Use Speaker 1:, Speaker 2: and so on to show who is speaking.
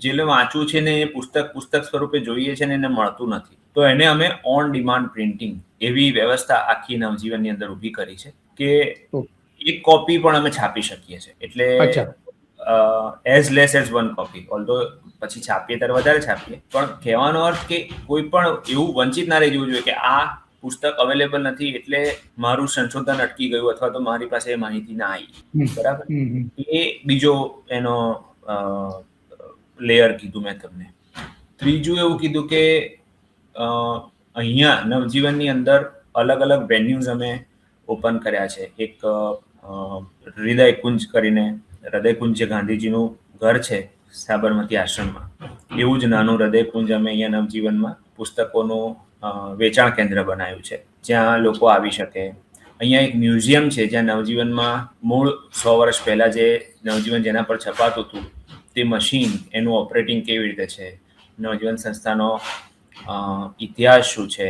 Speaker 1: જે વાંચવું છે ને એ પુસ્તક સ્વરૂપે જોઈએ છે ને એને મળતું નથી, તો એને અમે ઓન ડિમાન્ડ પ્રિન્ટિંગ એવી વ્યવસ્થા આખી નવજીવનની અંદર ઊભી કરી છે કે એક કોપી પણ અમે છાપી શકીએ છીએ. એટલે એઝ લેસ એઝ 1 કોપી. ઓલ્ધો પછી છાપીએ ત્યારે વધારે છાપીએ, પણ કહેવાનો અર્થ કે કોઈ પણ એવું વંચિત ના રહી જવું જોઈએ કે આ પુસ્તક અવેલેબલ નથી એટલે મારું સંશોધન અટકી ગયું અથવા તો મારી પાસે એ માહિતી ના આવી. બરાબર, એ બીજો એનો લેયર કીધું મેં તમને. ત્રીજું એવું કીધું કે અહીંયા નવજીવનની અંદર અલગ અલગ વેન્યુઝ અમે ઓપન કર્યા છે. એક હૃદયકુંજ કરીને, હૃદયકુંજ જે ગાંધીજીનું ઘર છે સાબરમતી આશ્રમમાં, એવું જ નાનું હૃદયકુંજ અમે અહીંયા નવજીવનમાં પુસ્તકોનું વેચાણ કેન્દ્ર બનાવ્યું છે, જ્યાં લોકો આવી શકે. અહીંયા એક મ્યુઝિયમ છે જ્યાં નવજીવનમાં મૂળ 100 વર્ષ પહેલાં જે નવજીવન જેના પર છપાતું હતું તે મશીન, એનું ઓપરેટિંગ કેવી રીતે છે, નવજીવન સંસ્થાનો ઇતિહાસ શું છે,